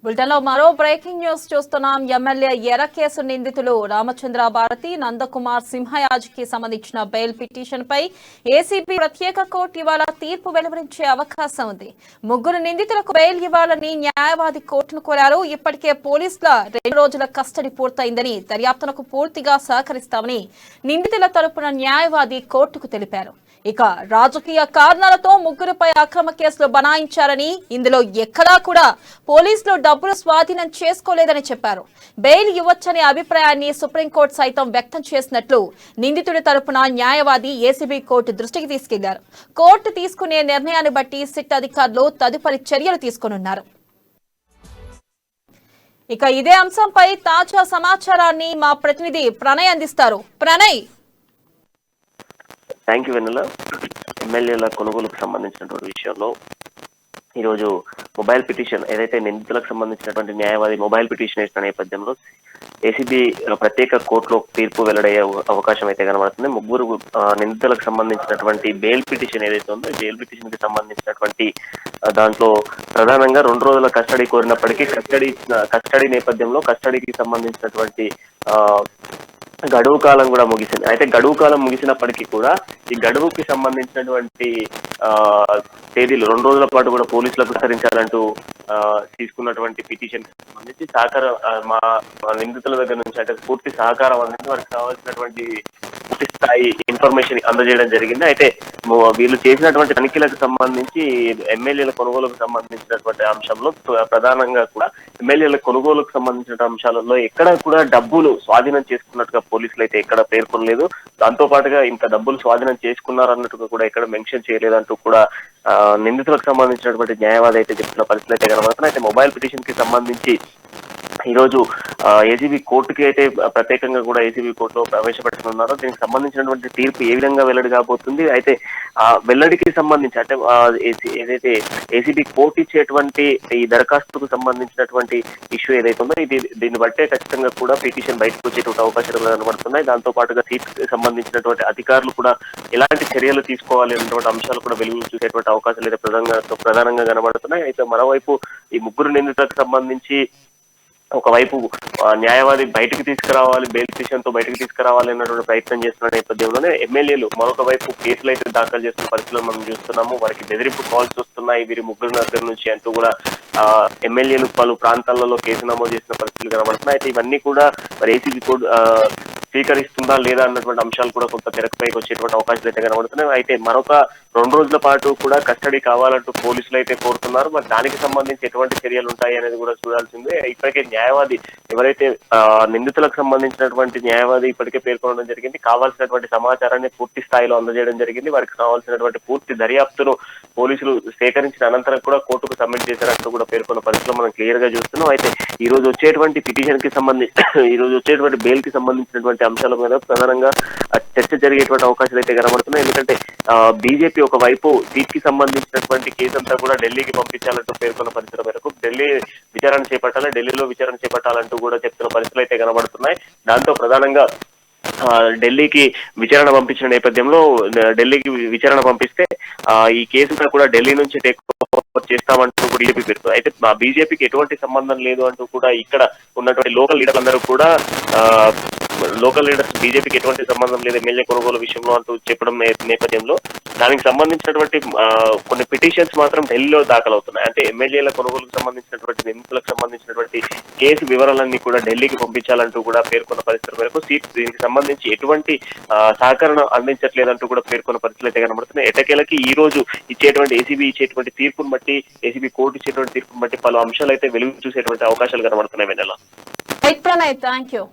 బులెటిన్లో మరో breaking news చూస్తున్నాం. ఎమ్మెల్యే ఎర్ర కేసు నిందితులు రామచంద్ర భారతి, నందకుమార్ సింహయాజ్కి సంబంధించిన బెయిల్ పిటిషన్ పై ఏసీబీ ప్రత్యేక కోర్టు ఇవాళ తీర్పు వెలువరించే అవకాశం ఉంది. ముగ్గురు నిందితులకు బెయిల్ ఇవ్వాలని న్యాయవాది కోర్టును కోరారు. ఇప్పటికే పోలీసుల 2 రోజుల కస్టడీ పూర్తయిందని, దర్యాప్తునకు పూర్తిగా సహకరిస్తామని నిందితుల తరపున న్యాయవాది కోర్టుకు తెలిపారు. ఇక రాజకీయ కారణాలతో ముగ్గురుపై అక్రమ కేసులు బనాయించారని, ఇందులో ఎక్కడా కూడా పోలీసులు డబ్బులు స్వాధీనం చేసుకోలేదని చెప్పారు. బెయిల్ ఇవ్వొచ్చనే అభిప్రాయాన్ని సుప్రీంకోర్టు సైతం వ్యక్తం చేసినట్లు నిందితుడి తరపున న్యాయవాది ఏసీబీ కోర్టు దృష్టికి తీసుకెళ్లారు. కోర్టు తీసుకునే నిర్ణయాన్ని బట్టి సిట్ అధికారులు తదుపరి చర్యలు తీసుకోనున్నారు. ఇక ఇదే అంశంపై తాజా సమాచారాన్ని మా ప్రతినిధి ప్రణయ్ అందిస్తారు. ప్రణయ్. థ్యాంక్ యూ వెన్నెల. ఎమ్మెల్యేల కొనుగోలుకు సంబంధించినటువంటి విషయంలో ఈరోజు మొబైల్ పిటిషన్ ఏదైతే నిందితులకు సంబంధించినటువంటి న్యాయవాది మొబైల్ పిటిషన్ వేసిన నేపథ్యంలో ఏసీబీ ప్రత్యేక కోర్టులో తీర్పు వెల్లడయ్యే అవకాశం అయితే కనబడుతుంది. ముగ్గురు నిందితులకు సంబంధించినటువంటి బెయిల్ పిటిషన్ ఏదైతే ఉందో బెయిల్ పిటిషన్ కి సంబంధించినటువంటి దాంట్లో ప్రధానంగా 2 రోజుల కస్టడీ కోరినప్పటికీ కస్టడీ నేపథ్యంలో కస్టడీకి సంబంధించినటువంటి గడువు కాలం కూడా ముగిసింది. అయితే గడువు కాలం ముగిసినప్పటికీ కూడా ఈ గడువుకి సంబంధించినటువంటి తేదీలు 2 రోజుల పాటు కూడా పోలీసులకు విస్తరించాలంటూ తీసుకున్నటువంటి పిటిషన్ కి సంబంధించి మా నిందితుల దగ్గర నుంచి అంటే పూర్తి సహకారం అందించి వారికి కావాల్సినటువంటి పూర్తి స్థాయి ఇన్ఫర్మేషన్ అందజేయడం జరిగింది. అయితే వీళ్ళు చేసినటువంటి తనిఖీలకు సంబంధించి ఎమ్మెల్యేల కొనుగోలుకు సంబంధించినటువంటి అంశంలో ప్రధానంగా కూడా ఎమ్మెల్యేల కొనుగోలుకు సంబంధించిన అంశాలలో ఎక్కడ కూడా డబ్బులు స్వాధీనం చేసుకున్నట్టుగా పోలీసులు అయితే ఎక్కడ పేర్కొనలేదు. దాంతో పాటుగా ఇంత డబ్బులు స్వాధీనం చేసుకున్నారన్నట్టుగా కూడా ఎక్కడ మెన్షన్ చేయలేదంటూ కూడా నిందితులకు సంబంధించినటువంటి న్యాయవాది అయితే చెప్తున్న పరిస్థితులు అయితే కనబడుతున్నాయి. అయితే మొబైల్ పిటిషన్ కి సంబంధించి ఈరోజు ఏసీబీ కోర్టుకి అయితే ప్రత్యేకంగా కూడా ఏసీబీ కోర్టులో ప్రవేశపెట్టనున్నారు. దీనికి సంబంధించినటువంటి తీర్పు ఏ విధంగా వెల్లడి కాబోతుంది, అయితే ఆ వెల్లడికి సంబంధించి అంటే ఏదైతే ఏసీబీ కోర్టు ఇచ్చేటువంటి ఈ దరఖాస్తుకు సంబంధించినటువంటి ఇష్యూ ఏదైతే ఉందో దీన్ని బట్టే ఖచ్చితంగా కూడా పిటిషన్ బయటకు వచ్చేటువంటి అవకాశాలు కనబడుతున్నాయి. దాంతో పాటుగా తీర్పుకి సంబంధించినటువంటి అధికారులు కూడా ఎలాంటి చర్యలు తీసుకోవాలి అనేటువంటి అంశాలు కూడా వెలుగు చూసేటువంటి అవకాశాలు అయితే ప్రధానంగా కనబడుతున్నాయి. అయితే మరోవైపు ఈ ముగ్గురు నిందితులకు సంబంధించి ఒకవైపు న్యాయవాది బయటకు తీసుకురావాలి, బెయిల్ పిటిషన్ తో బయటకు తీసుకురావాలి అన్నటువంటి ప్రయత్నం చేస్తున్న నేపథ్యంలోనే ఎమ్మెల్యేలు మరొక వైపు కేసులు అయితే దాఖలు చేస్తున్న పరిస్థితులు మనం చూస్తున్నాము. వారికి బెదిరింపు కాల్స్ వస్తున్నాయి వీరి ముగ్గురు దగ్గర నుంచి అంటూ కూడా ఎమ్మెల్యేలు పలు ప్రాంతాలలో కేసు నమోదు చేసిన పరిస్థితులు కనబడుతున్నాయి. అయితే ఇవన్నీ కూడా మరి ఏసీబీ కోర్టు స్వీకరిస్తుందా లేదా అన్నటువంటి అంశాలు కూడా కొంత తెరపైకి వచ్చేటువంటి అవకాశాలు అయితే కనబడుతున్నాయి. అయితే మరొక 2 రోజుల పాటు కూడా కస్టడీ కావాలంటూ పోలీసులు అయితే కోరుతున్నారు. మరి దానికి సంబంధించి ఎటువంటి చర్యలు ఉంటాయి అనేది కూడా చూడాల్సిందే. ఇప్పటికే న్యాయవాది ఎవరైతే నిందితులకు సంబంధించినటువంటి న్యాయవాది ఇప్పటికే పేర్కొనడం జరిగింది. కావాల్సినటువంటి సమాచారాన్ని పూర్తి స్థాయిలో అందజేయడం జరిగింది. వారికి కావాల్సినటువంటి పూర్తి దర్యాప్తును పోలీసులు సేకరించిన అనంతరం కూడా కోర్టుకు సబ్మిట్ చేశారంటూ కూడా పేర్కొన్న పరిస్థితులు మనం క్లియర్ గా చూస్తున్నాం. అయితే ఈ రోజు వచ్చేటువంటి పిటిషన్ కి సంబంధించి ఈ రోజు వచ్చేటువంటి బెయిల్ కి సంబంధించినటువంటి అంశాల మీద ప్రధానంగా చర్చ జరిగేటువంటి అవకాశాలు అయితే కనబడుతున్నాయి. ఎందుకంటే బీజేపీ ఒకవైపు దీనికి సంబంధించినటువంటి కేసు అంతా కూడా ఢిల్లీకి పంపించాలంటూ పేర్కొన్న పరిస్థితుల మేరకు ఢిల్లీలో విచారణ చేపట్టాలంటూ కూడా చెప్తున్న పరిస్థితులు అయితే కనబడుతున్నాయి. దాంతో ప్రధానంగా ఢిల్లీకి విచారణ పంపించిన నేపథ్యంలో ఢిల్లీకి విచారణ పంపిస్తే ఈ కేసును కూడా ఢిల్లీ నుంచి టేక్ ఓవర్ చేస్తామంటూ కూడా బీజేపీ పెడుతుంది. అయితే బీజేపీకి ఎటువంటి సంబంధం లేదు అంటూ కూడా ఇక్కడ ఉన్నటువంటి లోకల్ లీడర్లు అందరూ కూడా లోకల్ లీడర్స్ బీజేపీకి ఎటువంటి సంబంధం లేదు ఎమ్మెల్యే కొనుగోలు విషయంలో అంటూ చెప్పడం నేపథ్యంలో దానికి సంబంధించినటువంటి కొన్ని పిటిషన్స్ మాత్రం ఢిల్లీలో దాఖలవుతున్నాయి. అంటే ఎమ్మెల్యేల కొనుగోలుకు సంబంధించినటువంటి నిందితులకు సంబంధించినటువంటి కేసు వివరాలన్నీ కూడా ఢిల్లీకి పంపించాలంటూ కూడా పేర్కొన్న పరిస్థితుల మేరకు దీనికి సంబంధించి ఎటువంటి సహకరణ అందించట్లేదంటూ కూడా పేర్కొన్న పరిస్థితులు అయితే కనబడుతున్నాయి. ఎటకేలకి ఈ రోజు ఏసీబీ ఇచ్చేటువంటి తీర్పును బట్టి ఏసీబీ కోర్టు ఇచ్చేటువంటి తీర్పును బట్టి పలు అంశాలు అయితే వెలుగు చూసేటువంటి అవకాశాలు కనబడుతున్నాయి. వెన్నెల. Thank you.